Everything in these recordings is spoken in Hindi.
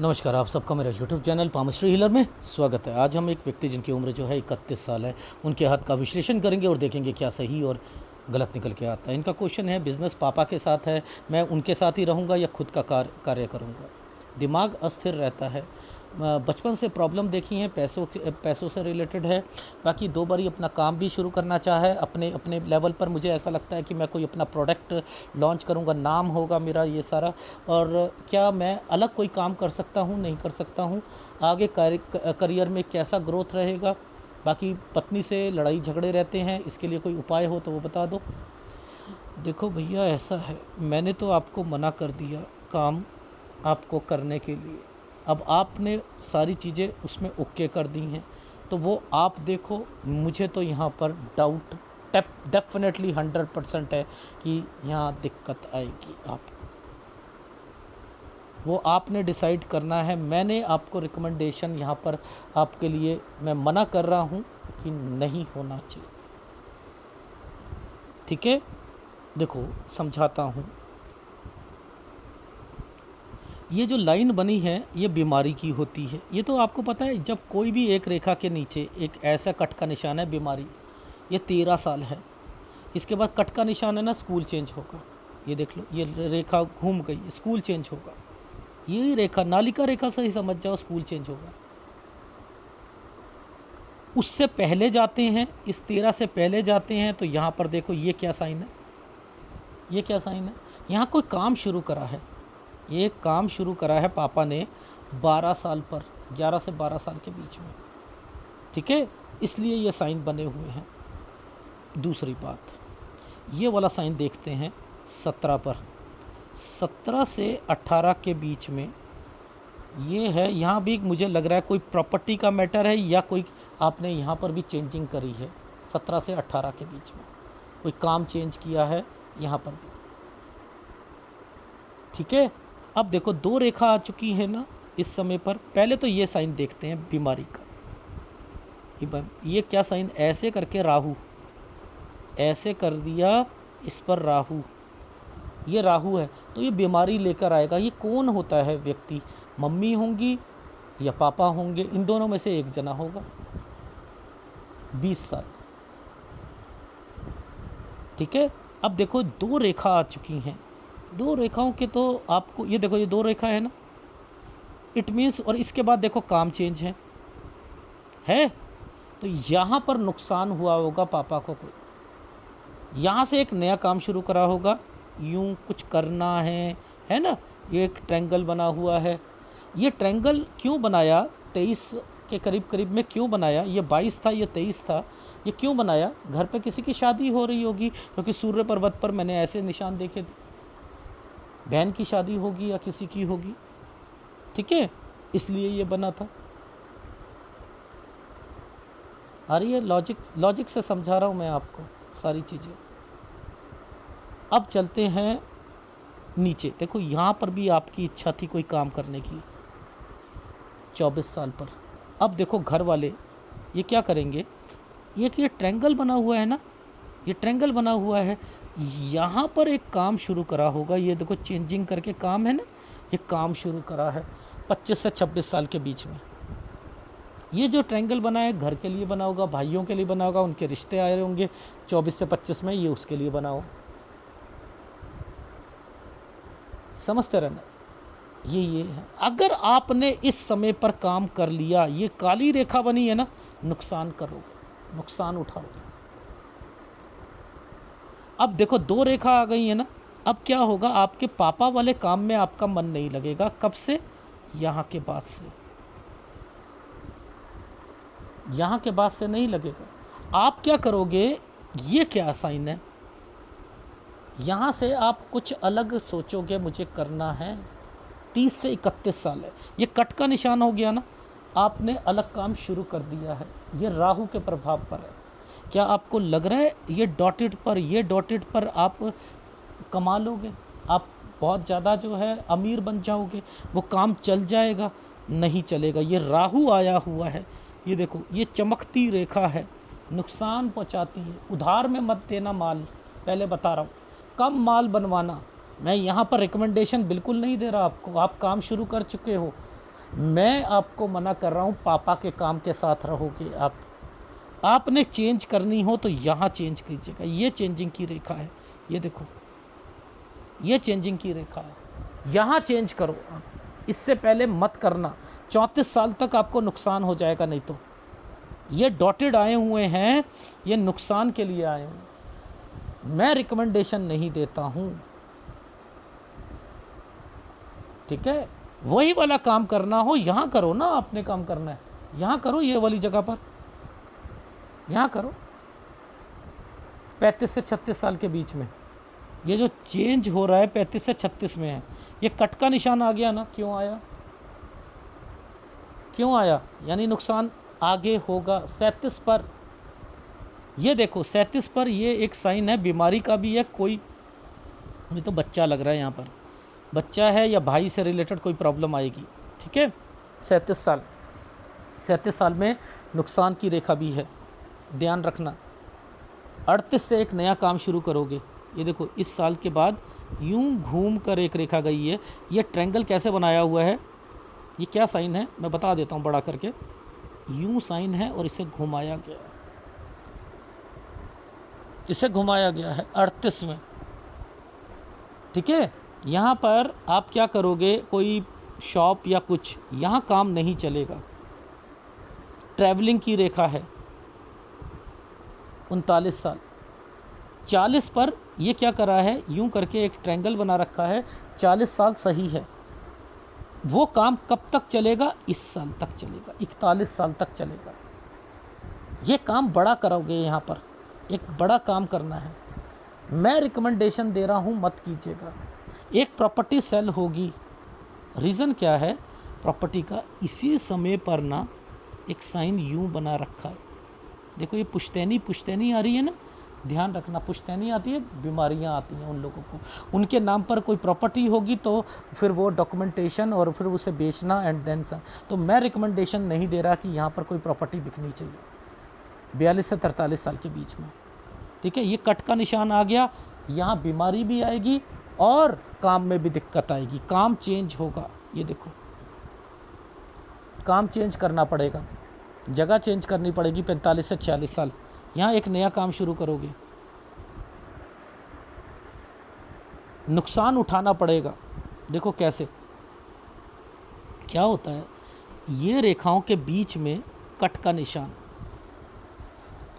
नमस्कार, आप सबका मेरा यूट्यूब चैनल पामस्ट्री हीलर में स्वागत है। आज हम एक व्यक्ति जिनकी उम्र जो है 31 साल है, उनके हाथ का विश्लेषण करेंगे और देखेंगे क्या सही और गलत निकल के आता है। इनका क्वेश्चन है, बिज़नेस पापा के साथ है, मैं उनके साथ ही रहूँगा या खुद का कार्य करूँगा। दिमाग अस्थिर रहता है। बचपन से प्रॉब्लम देखी हैं, पैसों से रिलेटेड है। बाकी 2 बारी अपना काम भी शुरू करना चाहा है अपने अपने लेवल पर। मुझे ऐसा लगता है कि मैं कोई अपना प्रोडक्ट लॉन्च करूँगा, नाम होगा मेरा ये सारा। और क्या मैं अलग कोई काम कर सकता हूँ, नहीं कर सकता हूँ, आगे करियर में कैसा ग्रोथ रहेगा। बाकी पत्नी से लड़ाई झगड़े रहते हैं, इसके लिए कोई उपाय हो तो वो बता दो। देखो भैया, ऐसा है, मैंने तो आपको मना कर दिया काम आपको करने के लिए। अब आपने सारी चीज़ें उसमें ओके कर दी हैं, तो वो आप देखो। मुझे तो यहाँ पर डाउट डेफिनेटली 100% है कि यहाँ दिक्कत आएगी आपको। वो आपने डिसाइड करना है। मैंने आपको रिकमेंडेशन यहाँ पर आपके लिए मैं मना कर रहा हूँ कि नहीं होना चाहिए। ठीक है, देखो समझाता हूँ। ये जो लाइन बनी है ये बीमारी की होती है। ये तो आपको पता है, जब कोई भी एक रेखा के नीचे एक ऐसा कट का निशान है, बीमारी। ये 13 साल है। इसके बाद कट का निशान है ना, स्कूल चेंज होगा। ये देख लो, ये रेखा घूम गई, स्कूल चेंज होगा। यही रेखा, नालिका रेखा से ही समझ जाओ, स्कूल चेंज होगा। उससे पहले जाते हैं, इस 13 से पहले जाते हैं, तो यहाँ पर देखो ये क्या साइन है, ये क्या साइन है। यहाँ कोई काम शुरू करा है, ये काम शुरू करा है पापा ने 12 साल पर, 11 से 12 साल के बीच में। ठीक है, इसलिए ये साइन बने हुए हैं। दूसरी बात, ये वाला साइन देखते हैं 17 पर, 17 से 18 के बीच में ये है। यहाँ भी मुझे लग रहा है कोई प्रॉपर्टी का मैटर है, या कोई आपने यहाँ पर भी चेंजिंग करी है। 17 से 18 के बीच में कोई काम चेंज किया है यहाँ पर भी। ठीक है, अब देखो 2 रेखा आ चुकी है ना इस समय पर। पहले तो ये साइन देखते हैं बीमारी का। ये क्या साइन, ऐसे करके राहु, ऐसे कर दिया इस पर राहु, ये राहु है, तो ये बीमारी लेकर आएगा। ये कौन होता है व्यक्ति, मम्मी होंगी या पापा होंगे, इन दोनों में से एक जना होगा। 20 साल। ठीक है, अब देखो 2 रेखा आ चुकी हैं। 2 रेखाओं के तो आपको ये देखो, ये 2 रेखा है ना, इट मीन्स। और इसके बाद देखो काम चेंज है तो यहाँ पर नुकसान हुआ होगा पापा को। कोई यहाँ से एक नया काम शुरू करा होगा, यूं कुछ करना है ना। ये एक ट्रायंगल बना हुआ है। ये ट्रायंगल क्यों बनाया, 23 के करीब करीब में क्यों बनाया, ये 22 था, ये 23 था। ये क्यों बनाया, घर पे किसी की शादी हो रही होगी, क्योंकि सूर्य पर्वत पर मैंने ऐसे निशान देखे थे। बहन की शादी होगी या किसी की होगी। ठीक है, इसलिए ये बना था। अरे ये लॉजिक से समझा रहा हूँ मैं आपको सारी चीज़ें। अब चलते हैं नीचे। देखो यहाँ पर भी आपकी इच्छा थी कोई काम करने की 24 साल पर। अब देखो घर वाले ये क्या करेंगे, ये ट्रायंगल बना हुआ है ना, ये ट्रायंगल बना हुआ है, यहाँ पर एक काम शुरू करा होगा। ये देखो चेंजिंग करके काम है ना, ये काम शुरू करा है 25 से 26 साल के बीच में। ये जो ट्रायंगल बना है घर के लिए बना होगा, भाइयों के लिए बना होगा, उनके रिश्ते आए होंगे 24 से 25 में, ये उसके लिए बना हो। समझते रहना, ये है। अगर आपने इस समय पर काम कर लिया, ये काली रेखा बनी है ना, नुकसान करोगे, नुकसान उठाओगे। अब देखो 2 रेखा आ गई है ना। अब क्या होगा, आपके पापा वाले काम में आपका मन नहीं लगेगा। कब से, यहाँ के बाद से, यहाँ के बाद से नहीं लगेगा। आप क्या करोगे, ये क्या साइन है, यहाँ से आप कुछ अलग सोचोगे, मुझे करना है। 30 से 31 साल है, ये कट का निशान हो गया ना, आपने अलग काम शुरू कर दिया है। ये राहु के प्रभाव पर है। क्या आपको लग रहा है ये डॉटेड पर आप कमा लोगे, आप बहुत ज़्यादा जो है अमीर बन जाओगे, वो काम चल जाएगा? नहीं चलेगा। ये राहु आया हुआ है, ये देखो, ये चमकती रेखा है, नुकसान पहुंचाती है। उधार में मत देना माल, पहले बता रहा हूँ। कम माल बनवाना। मैं यहाँ पर रिकमेंडेशन बिल्कुल नहीं दे रहा आपको, आप काम शुरू कर चुके हो, मैं आपको मना कर रहा हूँ, पापा के काम के साथ रहोगे आप। आपने चेंज करनी हो तो यहाँ चेंज कीजिएगा। ये चेंजिंग की रेखा है, ये देखो, ये चेंजिंग की रेखा है, यहाँ चेंज करो आप, इससे पहले मत करना। 34 साल तक आपको नुकसान हो जाएगा। नहीं तो ये डॉटेड आए हुए हैं, ये नुकसान के लिए आए हुए। मैं रिकमेंडेशन नहीं देता हूँ, ठीक है। वही वाला काम करना हो यहाँ करो ना, आपने काम करना है यहाँ करो, ये वाली जगह पर यहाँ करो। 35 से 36 साल के बीच में ये जो चेंज हो रहा है 35 से 36 में है। ये कट का निशान आ गया ना, क्यों आया, क्यों आया? यानी नुकसान आगे होगा 37 पर। ये देखो 37 पर, ये एक साइन है बीमारी का भी है। कोई नहीं तो बच्चा लग रहा है यहाँ पर, बच्चा है या भाई से रिलेटेड कोई प्रॉब्लम आएगी, ठीक है। 37 साल में नुकसान की रेखा भी है, ध्यान रखना। 38 से एक नया काम शुरू करोगे। ये देखो इस साल के बाद यूं घूम कर एक रेखा गई है। ये ट्रायंगल कैसे बनाया हुआ है, ये क्या साइन है मैं बता देता हूँ बड़ा करके। यूं साइन है और इसे घुमाया गया है, इसे घुमाया गया है 38 में, ठीक है। यहाँ पर आप क्या करोगे, कोई शॉप या कुछ, यहाँ काम नहीं चलेगा। ट्रैवलिंग की रेखा है 39 साल। 40 पर ये क्या करा है, यूं करके एक ट्रायंगल बना रखा है। 40 साल सही है। वो काम कब तक चलेगा, इस साल तक चलेगा, 41 साल तक चलेगा। ये काम बड़ा करोगे, यहाँ पर एक बड़ा काम करना है। मैं रिकमेंडेशन दे रहा हूँ मत कीजिएगा। एक प्रॉपर्टी सेल होगी। रीज़न क्या है, प्रॉपर्टी का इसी समय पर ना एक साइन यूं बना रखा है। देखो ये पुश्तैनी पुश्तैनी आ रही है ना, ध्यान रखना। पुश्तैनी आती है, बीमारियां आती हैं उन लोगों को। उनके नाम पर कोई प्रॉपर्टी होगी तो फिर वो डॉक्यूमेंटेशन और फिर उसे बेचना एंड देन सन। तो मैं रिकमेंडेशन नहीं दे रहा कि यहाँ पर कोई प्रॉपर्टी बिकनी चाहिए 42 से 43 साल के बीच में, ठीक है। ये कट का निशान आ गया, यहाँ बीमारी भी आएगी और काम में भी दिक्कत आएगी। काम चेंज होगा, ये देखो काम चेंज करना पड़ेगा, जगह चेंज करनी पड़ेगी। 45 से 46 साल यहाँ एक नया काम शुरू करोगे, नुकसान उठाना पड़ेगा। देखो कैसे क्या होता है, ये रेखाओं के बीच में कट का निशान,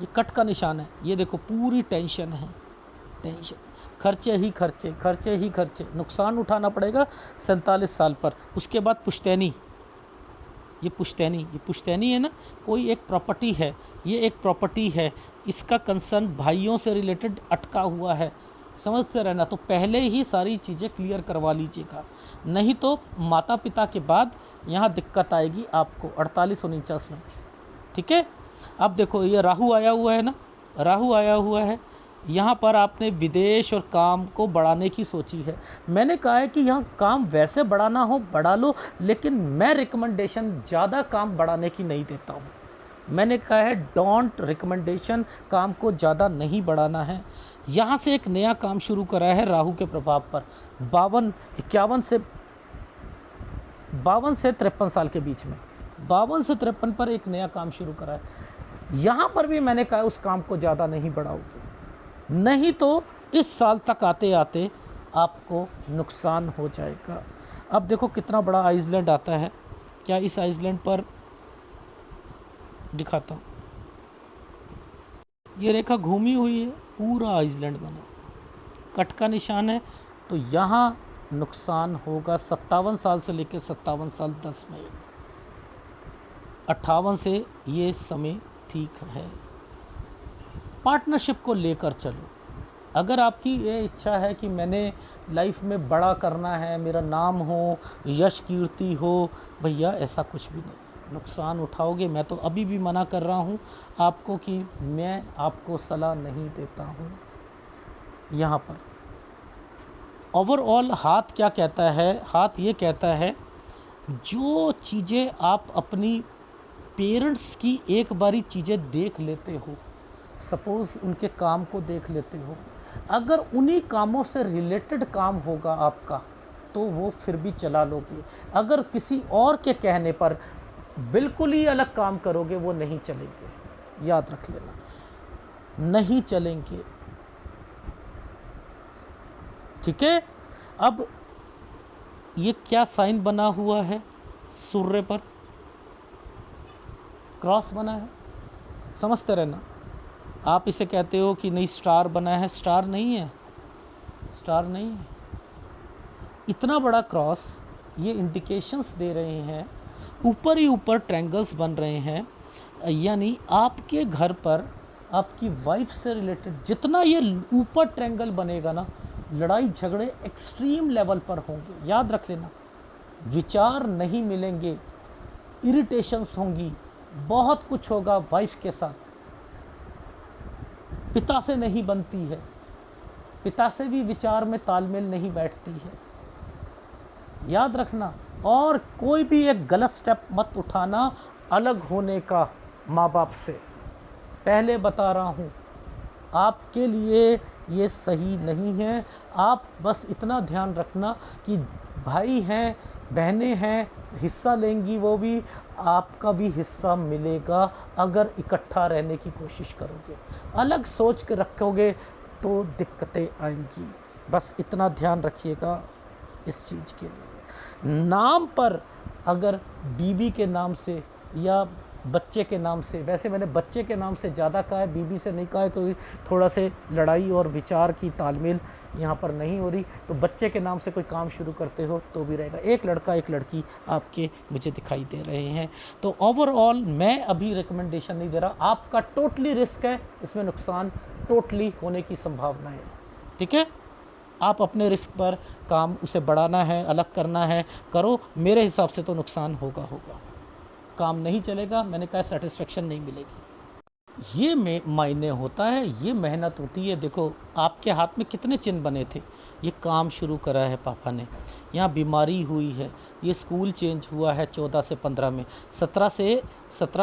ये कट का निशान है। ये देखो पूरी टेंशन है, टेंशन, खर्चे ही खर्चे, खर्चे ही खर्चे, नुकसान उठाना पड़ेगा 47 साल पर। उसके बाद पुश्तैनी, ये पुश्तैनी है ना, कोई एक प्रॉपर्टी है, ये एक प्रॉपर्टी है, इसका कंसर्न भाइयों से रिलेटेड अटका हुआ है, समझते रहना। तो पहले ही सारी चीज़ें क्लियर करवा लीजिएगा, नहीं तो माता पिता के बाद यहाँ दिक्कत आएगी आपको 48-49 में, ठीक है। अब देखो ये राहु आया हुआ है ना, राहु आया हुआ है। यहाँ पर आपने विदेश और काम को बढ़ाने की सोची है। मैंने कहा है कि यहाँ काम वैसे बढ़ाना हो बढ़ा लो, लेकिन मैं रिकमेंडेशन ज़्यादा काम बढ़ाने की नहीं देता हूँ। मैंने कहा है डोंट रिकमेंडेशन, काम को ज़्यादा नहीं बढ़ाना है। यहाँ से एक नया काम शुरू करा है राहु के प्रभाव पर 51 से 53 साल के बीच में, 52 से 53 पर एक नया काम शुरू करा है। यहाँ पर भी मैंने कहा उस काम को ज़्यादा नहीं बढ़ाओगे, नहीं तो इस साल तक आते आते आपको नुकसान हो जाएगा। अब देखो कितना बड़ा आइसलैंड आता है, क्या इस आइसलैंड पर दिखाता हूँ, ये रेखा घूमी हुई है, पूरा आइसलैंड बना, कट का निशान है। तो यहाँ नुकसान होगा 57 साल से लेकर 57 साल 10 महीने, 58 से ये समय ठीक है। पार्टनरशिप को लेकर चलो। अगर आपकी ये इच्छा है कि मैंने लाइफ में बड़ा करना है, मेरा नाम हो, यश कीर्ति हो, भैया ऐसा कुछ भी नहीं, नुकसान उठाओगे। मैं तो अभी भी मना कर रहा हूँ आपको कि मैं आपको सलाह नहीं देता हूँ। यहाँ पर ओवरऑल हाथ क्या कहता है, हाथ ये कहता है जो चीज़ें आप अपनी पेरेंट्स की एक बारी चीज़ें देख लेते हो, सपोज़ उनके काम को देख लेते हो, अगर उन्हीं कामों से रिलेटेड काम होगा आपका तो वो फिर भी चला लोगे। अगर किसी और के कहने पर बिल्कुल ही अलग काम करोगे, वो नहीं चलेंगे, याद रख लेना, नहीं चलेंगे। ठीक है। अब ये क्या साइन बना हुआ है सूर्य पर, क्रॉस बना है, समझते रहना। आप इसे कहते हो कि नहीं स्टार बना है, स्टार नहीं है, स्टार नहीं है। इतना बड़ा क्रॉस, ये इंडिकेशंस दे रहे हैं, ऊपर ही ऊपर ट्रायंगल्स बन रहे हैं, यानी आपके घर पर आपकी वाइफ से रिलेटेड जितना ये ऊपर ट्रायंगल बनेगा ना, लड़ाई झगड़े एक्सट्रीम लेवल पर होंगे, याद रख लेना। विचार नहीं मिलेंगे, इरिटेशंस होंगी, बहुत कुछ होगा वाइफ के साथ। पिता से नहीं बनती है, पिता से भी विचार में तालमेल नहीं बैठती है, याद रखना। और कोई भी एक गलत स्टेप मत उठाना अलग होने का माँ बाप से, पहले बता रहा हूँ, आपके लिए ये सही नहीं है। आप बस इतना ध्यान रखना कि भाई हैं, बहनें हैं, हिस्सा लेंगी, वो भी आपका भी हिस्सा मिलेगा अगर इकट्ठा रहने की कोशिश करोगे। अलग सोच के रखोगे तो दिक्कतें आएंगी, बस इतना ध्यान रखिएगा इस चीज़ के लिए। नाम पर अगर बीबी के नाम से या बच्चे के नाम से, वैसे मैंने बच्चे के नाम से ज़्यादा कहा है, बीबी से नहीं कहा है, क्योंकि थोड़ा से लड़ाई और विचार की तालमेल यहाँ पर नहीं हो रही। तो बच्चे के नाम से कोई काम शुरू करते हो तो भी रहेगा। एक लड़का एक लड़की आपके मुझे दिखाई दे रहे हैं। तो ओवरऑल मैं अभी रिकमेंडेशन नहीं दे रहा, आपका टोटली रिस्क है, इसमें नुकसान टोटली होने की संभावना है। ठीक है, आप अपने रिस्क पर काम उसे बढ़ाना है, अलग करना है, करो। मेरे हिसाब से तो नुकसान होगा, काम नहीं चलेगा, मैंने कहा सेटिस्फेक्शन नहीं मिलेगी। ये में मायने होता है, ये मेहनत होती है। देखो आपके हाथ में कितने चिन्ह बने थे, ये काम शुरू करा है पापा ने, यहाँ बीमारी हुई है, ये स्कूल चेंज हुआ है 14 से 15 में, 17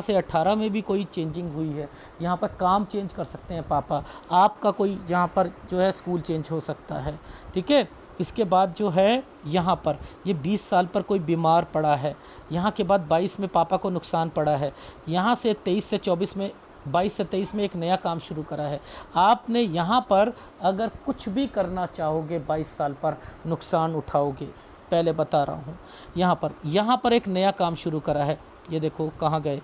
से 18 में भी कोई चेंजिंग हुई है। यहाँ पर काम चेंज कर सकते हैं पापा, आपका कोई यहाँ पर जो है स्कूल चेंज हो सकता है। ठीक है, इसके बाद जो है यहाँ पर ये 20 साल पर कोई बीमार पड़ा है, यहाँ के बाद 22 में पापा को नुकसान पड़ा है, यहाँ से 23 से 24 में, 22 से 23 में एक नया काम शुरू करा है। आपने यहाँ पर अगर कुछ भी करना चाहोगे 22 साल पर नुकसान उठाओगे, पहले बता रहा हूँ। यहाँ पर एक नया काम शुरू करा है, ये देखो कहाँ गए,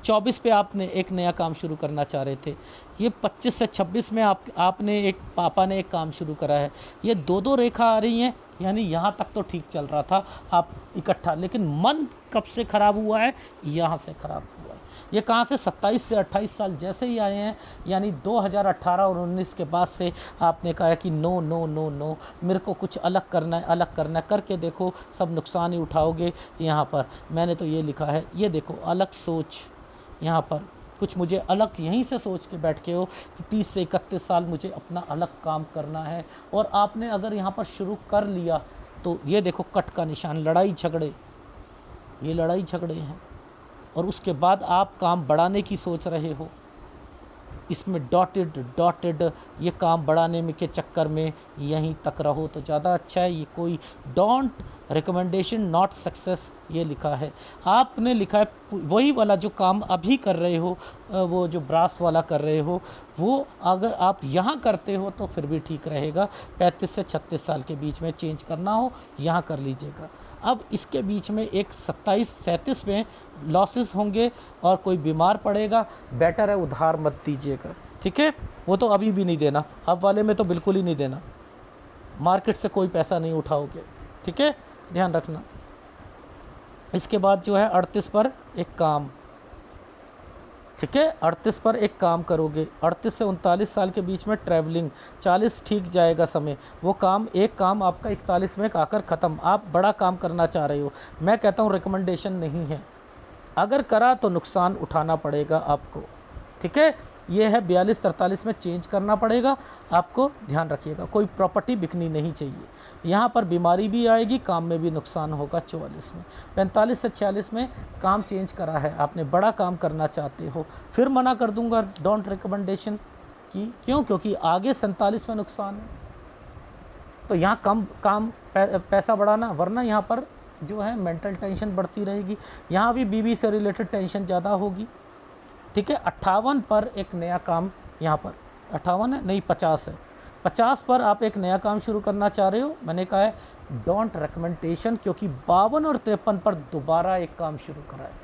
24 पे आपने एक नया काम शुरू करना चाह रहे थे, ये 25 से 26 में आपने पापा ने एक काम शुरू करा है। ये दो रेखा आ रही हैं, यानी यहाँ तक तो ठीक चल रहा था आप इकट्ठा, लेकिन मन कब से ख़राब हुआ है, यहाँ से ख़राब हुआ है। ये कहाँ से, 27 से 28 साल जैसे ही आए हैं, यानी 2018 और 19 के बाद से आपने कहा है कि नो नो नो नो, मेरे को कुछ अलग करना है, अलग करना है, करके देखो सब नुकसान ही उठाओगे। यहाँ पर मैंने तो ये लिखा है, ये देखो अलग सोच, यहाँ पर कुछ मुझे अलग यहीं से सोच के बैठ के हो कि 30 से 31 साल मुझे अपना अलग काम करना है। और आपने अगर यहाँ पर शुरू कर लिया तो ये देखो कट का निशान, लड़ाई झगड़े, ये लड़ाई झगड़े हैं। और उसके बाद आप काम बढ़ाने की सोच रहे हो, इसमें डॉटेड ये काम बढ़ाने में के चक्कर में यहीं तक रहो तो ज़्यादा अच्छा है। ये कोई डोंट रिकमेंडेशन नॉट सक्सेस ये लिखा है, आपने लिखा है वही वाला जो काम अभी कर रहे हो, वो जो ब्रास वाला कर रहे हो, वो अगर आप यहाँ करते हो तो फिर भी ठीक रहेगा। 35 से 36 साल के बीच में चेंज करना हो यहाँ कर लीजिएगा। अब इसके बीच में एक 27-37 में लॉसेस होंगे और कोई बीमार पड़ेगा, बेटर है उधार मत दीजिएगा। ठीक है, वो तो अभी भी नहीं देना, अब वाले में तो बिल्कुल ही नहीं देना, मार्केट से कोई पैसा नहीं उठाओगे। ठीक है, ध्यान रखना। इसके बाद जो है 38 पर एक काम, ठीक है, 38 पर एक काम करोगे। 38 से 39 साल के बीच में ट्रैवलिंग, 40 ठीक जाएगा समय, वो काम एक काम आपका 41 में आकर ख़त्म। आप बड़ा काम करना चाह रहे हो, मैं कहता हूँ रिकमेंडेशन नहीं है, अगर करा तो नुकसान उठाना पड़ेगा आपको। ठीक है, ये है 42-43 में चेंज करना पड़ेगा आपको, ध्यान रखिएगा। कोई प्रॉपर्टी बिकनी नहीं चाहिए, यहाँ पर बीमारी भी आएगी, काम में भी नुकसान होगा 44 में। 45 से 46 में काम चेंज करा है आपने, बड़ा काम करना चाहते हो, फिर मना कर दूंगा डोंट रिकमेंडेशन की, क्यों, क्योंकि आगे 47 में नुकसान है। तो यहाँ कम काम पैसा बढ़ाना, वरना यहाँ पर जो है मेंटल टेंशन बढ़ती रहेगी। यहाँ भी बीवी से रिलेटेड टेंशन ज़्यादा होगी। ठीक है, 58 पर एक नया काम, यहाँ पर 58 है नहीं 50 है, 50 पर आप एक नया काम शुरू करना चाह रहे हो। मैंने कहा है डोंट रिकमेंडेशन, क्योंकि 52 और 53 पर दोबारा एक काम शुरू करा है,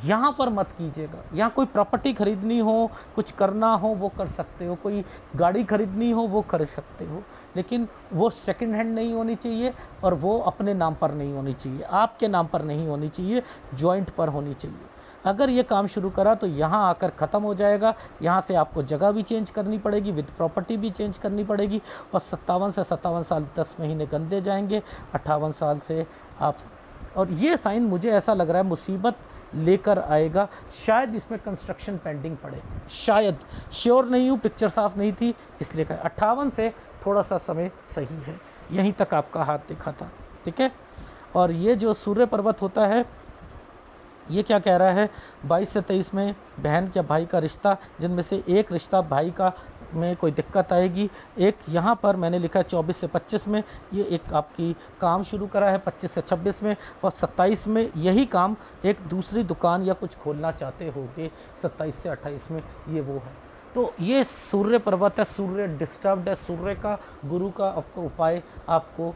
यहाँ पर मत कीजिएगा। यहाँ कोई प्रॉपर्टी खरीदनी हो, कुछ करना हो वो कर सकते हो, कोई गाड़ी खरीदनी हो वो खरीद सकते हो, लेकिन वो सेकंड हैंड नहीं होनी चाहिए और वो अपने नाम पर नहीं होनी चाहिए, आपके नाम पर नहीं होनी चाहिए, जॉइंट पर होनी चाहिए। अगर ये काम शुरू करा तो यहाँ आकर ख़त्म हो जाएगा। यहाँ से आपको जगह भी चेंज करनी पड़ेगी, विद प्रॉपर्टी भी चेंज करनी पड़ेगी, और 57 से 57 साल 10 महीने गंदे जाएंगे। 58 साल से आप, और ये साइन मुझे ऐसा लग रहा है मुसीबत लेकर आएगा। शायद इसमें कंस्ट्रक्शन पेंडिंग पड़े, शायद, श्योर नहीं हूँ, पिक्चर साफ नहीं थी इसलिए कहा। 58 से थोड़ा सा समय सही है, यहीं तक आपका हाथ दिखा था। ठीक है, और ये जो सूर्य पर्वत होता है ये क्या कह रहा है, 22 से 23 में बहन या भाई का रिश्ता, जिनमें से एक रिश्ता भाई का में कोई दिक्कत आएगी। एक यहाँ पर मैंने लिखा है 24 से 25 में ये एक आपकी काम शुरू करा है, 25 से 26 में, और 27 में यही काम एक दूसरी दुकान या कुछ खोलना चाहते होगे, 27 से 28 में ये वो है। तो ये सूर्य पर्वत है, सूर्य डिस्टर्ब्ड है, सूर्य का गुरु का आपको उपाय आपको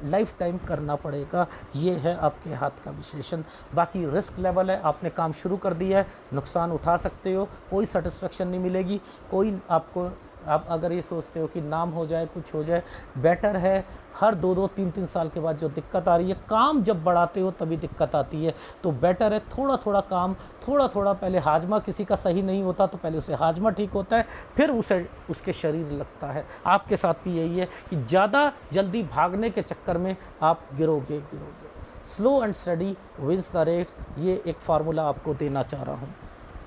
लाइफ टाइम करना पड़ेगा। ये है आपके हाथ का विश्लेषण। बाकी रिस्क लेवल है, आपने काम शुरू कर दिया है, नुकसान उठा सकते हो, कोई सेटिस्फेक्शन नहीं मिलेगी, कोई आपको, आप अगर ये सोचते हो कि नाम हो जाए, कुछ हो जाए, बेटर है। हर 2-2, 3-3 साल के बाद जो दिक्कत आ रही है, काम जब बढ़ाते हो तभी दिक्कत आती है, तो बेटर है थोड़ा थोड़ा काम, थोड़ा थोड़ा, पहले हाजमा किसी का सही नहीं होता तो पहले उसे हाजमा ठीक होता है, फिर उसे उसके शरीर लगता है। आपके साथ भी यही है कि ज़्यादा जल्दी भागने के चक्कर में आप गिरोगे। Slow and steady wins the race, ये एक फार्मूला आपको देना चाह रहा हूँ।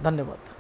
धन्यवाद।